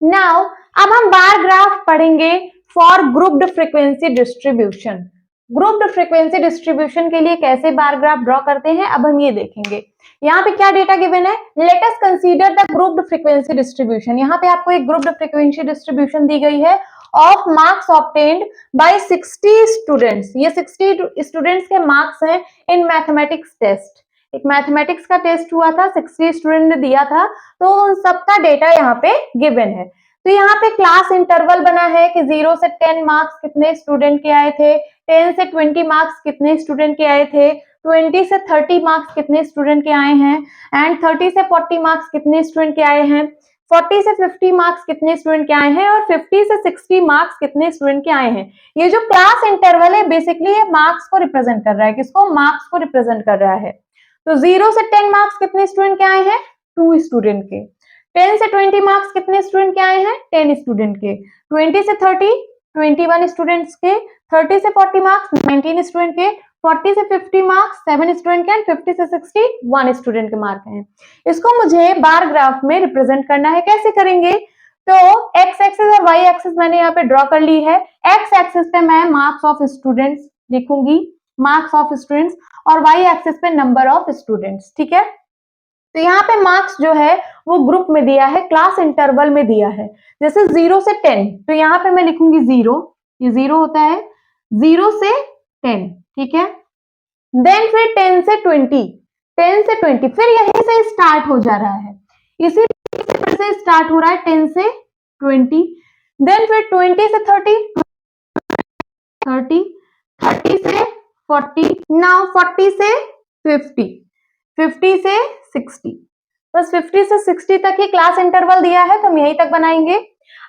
Now अब हम बार ग्राफ पढ़ेंगे for grouped frequency distribution. Grouped frequency distribution के लिए कैसे बार ग्राफ ड्रॉ करते हैं अब हम ये देखेंगे। यहाँ पे क्या डेटा गिवन है? Let us consider the grouped frequency distribution. यहाँ पे आपको एक ग्रुप्ड फ्रीक्वेंसी डिस्ट्रीब्यूशन दी गई है of marks obtained by 60 students. ये 60 स्टूडेंट्स के मार्क्स हैं इन मैथमेटिक्स टेस्ट। एक मैथमेटिक्स का टेस्ट हुआ था, 60 स्टूडेंट ने दिया था, तो उन सबका डेटा यहाँ पे गिवन है। तो यहाँ पे क्लास इंटरवल बना है कि 0 से 10 मार्क्स कितने स्टूडेंट के आए थे, 10 से 20 मार्क्स कितने स्टूडेंट के आए थे, 20 से 30 मार्क्स कितने स्टूडेंट के आए हैं, एंड 30 से 40 मार्क्स कितने स्टूडेंट के आए हैं, 40 से 50 मार्क्स कितने स्टूडेंट के आए हैं, और 50 से 60 मार्क्स कितने स्टूडेंट के आए हैं। ये जो क्लास इंटरवल है बेसिकली ये मार्क्स को रिप्रेजेंट कर रहा है। किसको? मार्क्स को रिप्रेजेंट कर रहा है। तो 0 से 10 मार्क्स कितने स्टूडेंट के आए हैं? 2 स्टूडेंट के। 10 से 20 मार्क्स कितने स्टूडेंट के आए हैं? 10 स्टूडेंट के। 20 से 30 21 स्टूडेंट्स के। 30 से 40 मार्क्स 19 स्टूडेंट के। 40 से 50 मार्क्स 7 स्टूडेंट के। 50 से 60 1 स्टूडेंट के मार्क हैं। इसको मुझे बार ग्राफ में रिप्रेजेंट करना है। कैसे करेंगे? तो एक्स एक्सिस और वाई एक्सिस मैंने यहाँ पे ड्रॉ कर ली है। एक्स एक्सिस पे मैं मार्क्स ऑफ स्टूडेंट्स लिखूंगी, मार्क्स ऑफ स्टूडेंट्स, और वाई एक्सिस पे नंबर ऑफ स्टूडेंट्स। ठीक है, तो यहाँ पे मार्क्स जो है वो ग्रुप में दिया है, क्लास इंटरवल में दिया है। जैसे 0 से 10, तो यहाँ पे मैं लिखूंगी 0, ये 0 होता है, 0 से 10, ठीक है। देन फिर 10 से 20, 10 से 20, फिर यहीं से स्टार्ट हो जा रहा है, इसी फिर से स्टार्ट हो रहा है 10 से 20, देन फिर 20 से 30, 30, 30 से 40, नाउ 40 से 50, 50 से 60, बस 50 से 60 तक ही क्लास इंटरवल दिया है, तो हम यहीं तक बनाएंगे।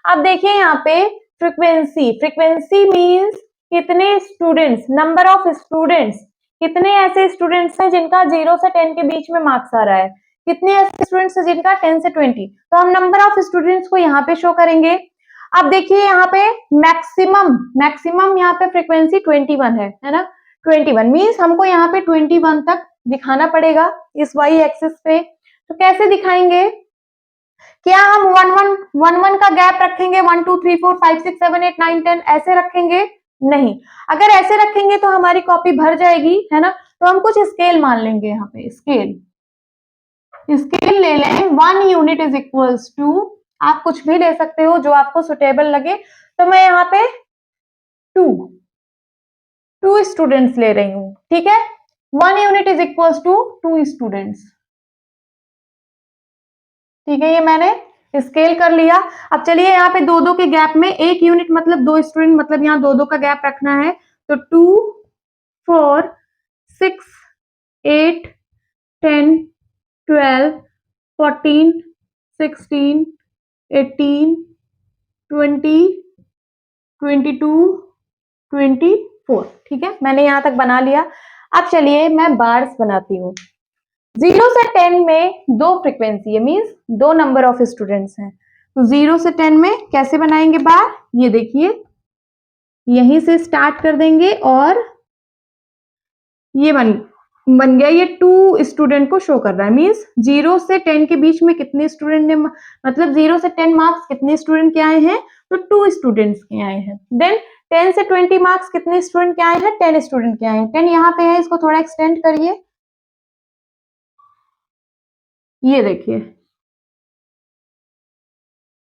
अब देखिए यहाँ पे फ्रीक्वेंसी, फ्रीक्वेंसी मींस कितने स्टूडेंट्स, नंबर ऑफ स्टूडेंट्स, कितने ऐसे स्टूडेंट्स हैं जिनका 0 से 10 के बीच में मार्क्स आ रहा है, कितने ऐसे स्टूडेंट्स हैं जिनका 10 से 20, तो हम नंबर ऑफ स्टूडेंट्स को यहाँ पे शो करेंगे। अब देखिए यहाँ पे मैक्सिमम, मैक्सिमम यहाँ पे फ्रीक्वेंसी 21 है ना, 21 मींस हमको यहाँ पे 21 तक दिखाना पड़ेगा इस वाई एक्सिस पे। तो कैसे दिखाएंगे, क्या हम 1 1 का गैप रखेंगे, 1 2 3 4 5 6 7 8 9 10 ऐसे रखेंगे? नहीं, अगर ऐसे रखेंगे तो हमारी कॉपी भर जाएगी, है ना। तो हम कुछ स्केल मान लेंगे, यहाँ पे स्केल, स्केल ले लें। 1 यूनिट इज इक्वल्स टू, आप कुछ भी ले सकते हो जो आपको सुटेबल लगे, तो मैं यहाँ पे 2 स्टूडेंट्स ले रही हूँ, ठीक है। 1 unit is equals to 2 students, ठीक है, ये मैंने स्केल कर लिया। अब चलिए यहाँ पे 2 2 के गैप में 1 यूनिट मतलब 2 स्टूडेंट, मतलब यहाँ 2 2 का गैप रखना है, तो 2 4 6 8 10 12 14 16 18 20 22 24, ठीक है, मैंने यहाँ तक बना लिया। अब चलिए मैं बार्स बनाती हूँ। 0 से 10 में 2 फ्रीक्वेंसी है, मींस 2 नंबर ऑफ स्टूडेंट्स हैं, तो 0 से 10 में कैसे बनाएंगे बार, ये देखिए यहीं से स्टार्ट कर देंगे और ये बन गया, ये 2 स्टूडेंट को शो कर रहा है, मींस 0 से 10 के बीच में कितने स्टूडेंट ने, मतलब 0 से 10 मार्क्स कितने स्टूडेंट के आए हैं, तो 2 स्टूडेंट्स के आए हैं। देन 10 से 20 मार्क्स कितने स्टूडेंट के आए हैं, 10 स्टूडेंट के आए हैं। 10 यहाँ पे है, इसको थोड़ा एक्सटेंड करिए, ये देखिए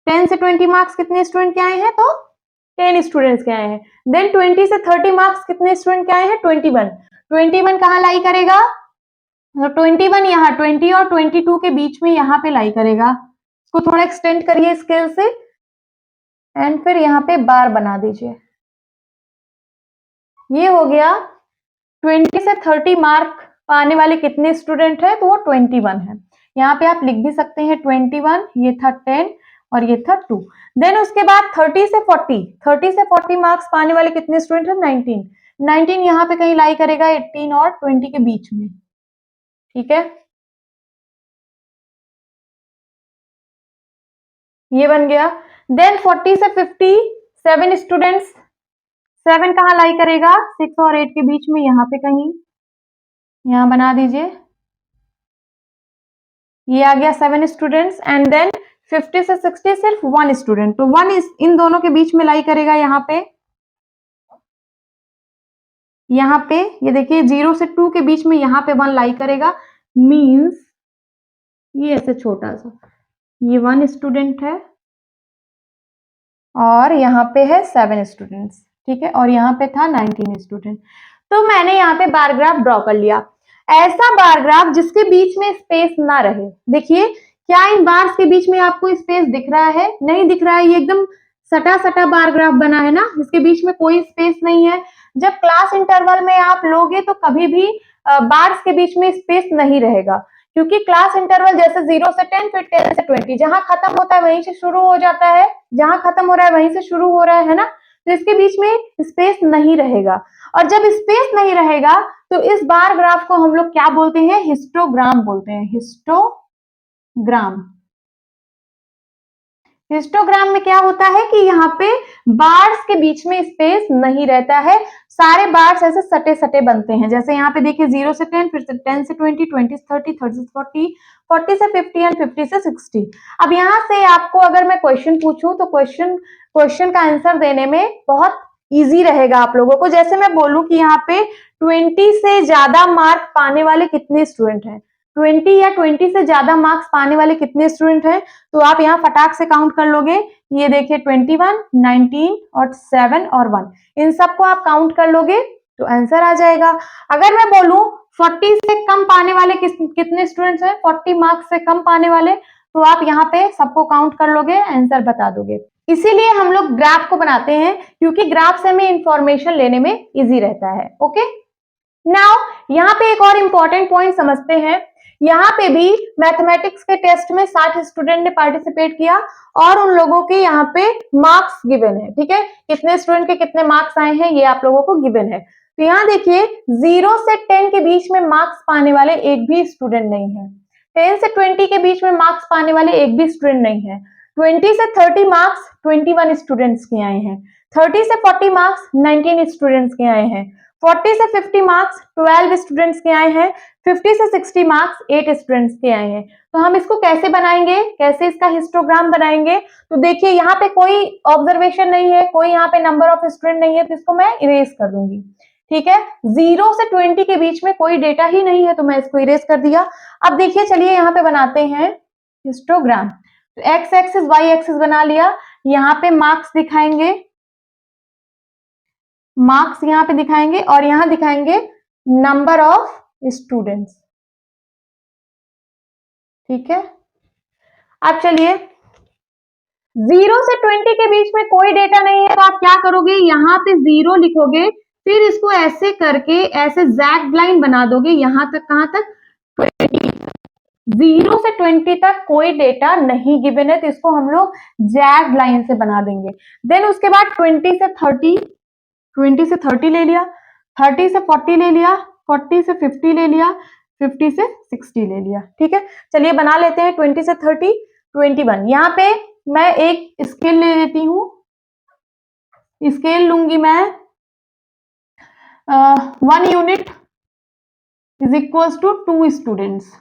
10 से 20 मार्क्स कितने स्टूडेंट के आए हैं, तो 10 स्टूडेंट्स के आए हैं। देन 20 से 30 मार्क्स कितने स्टूडेंट के आए हैं, 21, 21 कहाँ लाई करेगा, तो 21 यहाँ 20 और 22 के बीच में यहाँ पे लाई करेगा। इसको थोड़ा एक्सटेंड करिए स्केल से एंड फिर यहाँ पे बार बना दीजिए, ये हो गया। 20 से 30 मार्क पाने वाले कितने स्टूडेंट है, तो वो 21 है। यहाँ पे आप लिख भी सकते हैं 21, ये था 10 और ये था 2। देन उसके बाद 30 से 40, 30 से 40 मार्क्स पाने वाले कितने स्टूडेंट है, 19, 19 यहाँ पे कहीं लाई करेगा 18 और 20 के बीच में, ठीक है, ये बन गया। देन 40 से 50 7 स्टूडेंट्स, 7 कहाँ लाई करेगा, 6 और 8 के बीच में, यहाँ पे कहीं, यहाँ बना दीजिए, ये आ गया 7 स्टूडेंट्स। एंड देन 50 से 60 सिर्फ 1 स्टूडेंट, तो 1 इस इन दोनों के बीच में लाई करेगा, यहाँ पे, यहाँ पे ये देखिए 0 से 2 के बीच में यहाँ पे 1 लाई करेगा, मींस ये ऐसे छोटा सा, ये 1 स्टूडेंट है और यहाँ पे है 7 स्टूडेंट्स, ठीक है, और यहाँ पे था 19 स्टूडेंट। तो मैंने यहाँ पे बार ग्राफ ड्रॉ कर लिया, ऐसा बार ग्राफ जिसके बीच में स्पेस ना रहे। देखिए क्या इन बार्स के बीच में आपको स्पेस दिख रहा है, नहीं दिख रहा है, ये एकदम सटा सटा बार ग्राफ बना है ना, इसके बीच में कोई स्पेस नहीं है। जब क्लास इंटरवल में आप लोगे तो कभी भी बार्स के बीच में स्पेस नहीं रहेगा, क्योंकि क्लास इंटरवल जैसे 0 से 10 फिर 10 से 20, जहां खत्म होता है वहीं से शुरू हो जाता है, जहां खत्म हो रहा है वहीं से शुरू हो रहा है ना, तो इसके बीच में स्पेस नहीं रहेगा। और जब स्पेस नहीं रहेगा तो इस बार ग्राफ को हम लोग क्या बोलते हैं, हिस्टोग्राम बोलते हैं, हिस्टोग्राम। हिस्टोग्राम में क्या होता है कि यहाँ पे बार्स के बीच में स्पेस नहीं रहता है, सारे बार्स ऐसे सटे सटे बनते हैं। जैसे यहाँ पे देखिए 0 से 10, फिर से 10 से 20, 20 से 30, 30 से 40, 40 से 50 एंड 50 से 60। अब यहाँ से आपको अगर मैं क्वेश्चन पूछूं तो क्वेश्चन का आंसर देने में बहुत इजी रहेगा आप लोगों को। जैसे मैं बोलूं कि यहाँ पे 20 से ज्यादा मार्क पाने वाले कितने स्टूडेंट हैं, 20 या 20 से ज्यादा मार्क्स पाने वाले कितने स्टूडेंट हैं, तो आप यहाँ फटाक से काउंट कर लोगे। ये देखिए 21, 19 और 7 और 1, इन सबको आप काउंट कर लोगे तो आंसर आ जाएगा। अगर मैं बोलूं 40 से कम पाने वाले कितने स्टूडेंट्स हैं, 40 मार्क्स से कम पाने वाले, तो आप यहाँ पे सबको काउंट कर लोगे, आंसर बता दोगे। इसीलिए हम लोग ग्राफ को बनाते हैं, क्योंकि ग्राफ से हमें इंफॉर्मेशन लेने में इजी रहता है। ओके, नाउ यहाँ पे एक और इंपॉर्टेंट पॉइंट समझते हैं। यहाँ पे भी मैथमेटिक्स के टेस्ट में 60 स्टूडेंट ने पार्टिसिपेट किया और उन लोगों के यहाँ पे मार्क्स गिवन है। ठीक है, कितने स्टूडेंट के कितने मार्क्स आए हैं ये आप लोगों को गिवन है। तो यहाँ देखिए 0 से 10 के बीच में मार्क्स पाने वाले एक भी स्टूडेंट नहीं है। 10 से 20 के बीच में मार्क्स पाने वाले एक भी स्टूडेंट नहीं है। 20 से 30 मार्क्स 21 स्टूडेंट्स के आए हैं। 30 से 40 मार्क्स 19 स्टूडेंट्स के आए हैं। 40 से 50 मार्क्स 12 स्टूडेंट्स के आए हैं। 50 से 60 मार्क्स 8 स्टूडेंट्स के आए हैं। तो हम इसको कैसे बनाएंगे, कैसे इसका हिस्टोग्राम बनाएंगे, तो देखिए यहाँ पे कोई ऑब्जर्वेशन नहीं है, कोई यहाँ पे नंबर ऑफ स्टूडेंट नहीं है, तो इसको मैं इरेज कर दूंगी। ठीक है, 0 से 20 के बीच में कोई डेटा ही नहीं है, तो मैं इसको इरेज कर दिया। अब देखिए चलिए यहाँ पे बनाते हैं हिस्टोग्राम। तो एक्स एक्सिस वाई एक्सिस बना लिया, यहाँ पे मार्क्स दिखाएंगे, मार्क्स यहाँ पे दिखाएंगे और यहाँ दिखाएंगे नंबर ऑफ स्टूडेंट्स। ठीक है, अब चलिए 0 से 20 के बीच में कोई डेटा नहीं है, तो आप क्या करोगे, यहाँ पे 0 लिखोगे, फिर इसको ऐसे करके ऐसे जैग लाइन बना दोगे, यहां तक, कहां तक, 20। 0 से 20 तक कोई डेटा नहीं गिवन है, तो इसको हम लोग जैग लाइन से बना देंगे। देन उसके बाद 20 से 30, 20 से 30 ले लिया, 30 से 40 ले लिया, 40 से 50 ले लिया, 50 से 60 ले लिया। ठीक है, चलिए बना लेते हैं 20 से 30, 21। यहाँ पे मैं एक स्केल ले लेती हूँ, स्केल लूंगी मैं 1 unit is equals to 2 students.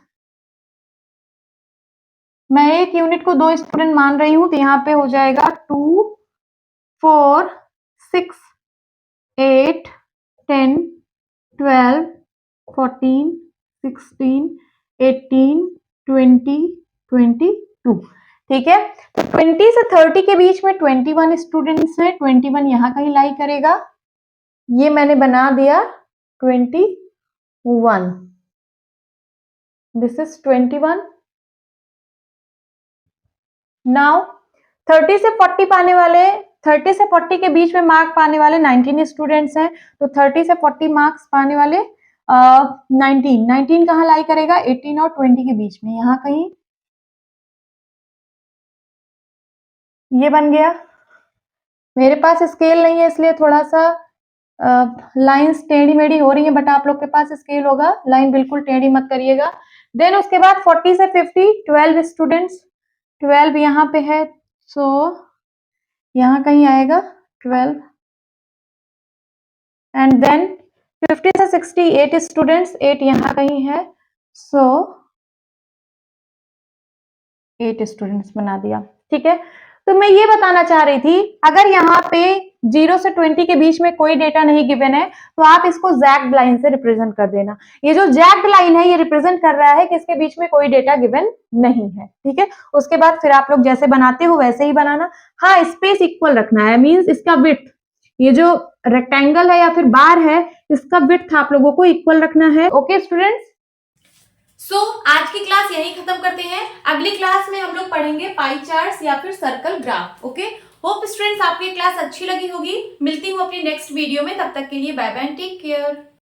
मैं एक यूनिट को 2 स्टूडेंट मान रही हूं, तो यहाँ पे हो जाएगा 2, 4, 6, 8, 10, 12, 14, 16, 18, 20, 22। ठीक है, तो 20 से 30 के बीच में 21 स्टूडेंट्स हैं, 21 यहाँ कहीं लाई करेगा, ये मैंने बना दिया 21, दिस इज 21। नाउ 30 से 40 पाने वाले, 30 से 40 के बीच में मार्क पाने वाले 19 स्टूडेंट्स हैं, तो 30 से 40 मार्क्स पाने वाले 19 कहाँ लाई करेगा, 18 और 20 के बीच में, यहाँ कहीं, ये बन गया। मेरे पास स्केल नहीं है इसलिए थोड़ा सा लाइंस टेढ़ी मेढ़ी हो रही है, बट आप लोग के पास स्केल होगा, लाइन बिल्कुल टेढ़ी मत करिएगा। देन उसके बाद 40 से 50 12 स्टूडेंट्स, 12 यहाँ पे है, सो यहाँ कहीं आएगा 12। एंड देन 50 से 60 8 स्टूडेंट्स, 8 यहाँ कहीं है, सो 8 स्टूडेंट्स बना दिया। ठीक है, तो मैं ये बताना चाह रही थी, अगर यहाँ पे 0 से 20 के बीच में कोई डेटा नहीं गिवन है, तो आप इसको जैग्ड लाइन से रिप्रेजेंट कर देना। ये जो जैग्ड लाइन है, ये रिप्रेजेंट कर रहा है कि इसके बीच में कोई डेटा गिवन नहीं है। ठीक है, उसके बाद फिर आप लोग जैसे बनाते हो वैसे ही बनाना। हाँ, स्पेस इक्वल रखना है, मीन्स इसका विड्थ, ये जो रेक्टेंगल है या फिर बार है, इसका विड्थ आप लोगों को इक्वल रखना है। ओके स्टूडेंट्स, आज की क्लास यहीं खत्म करते हैं। अगली क्लास में हम लोग पढ़ेंगे पाई चार्ट्स या फिर circle graph. Okay, hope students आपको ये क्लास अच्छी लगी होगी। मिलती हूँ अपनी नेक्स्ट वीडियो में, तब तक के लिए बाय बाय, टेक केयर।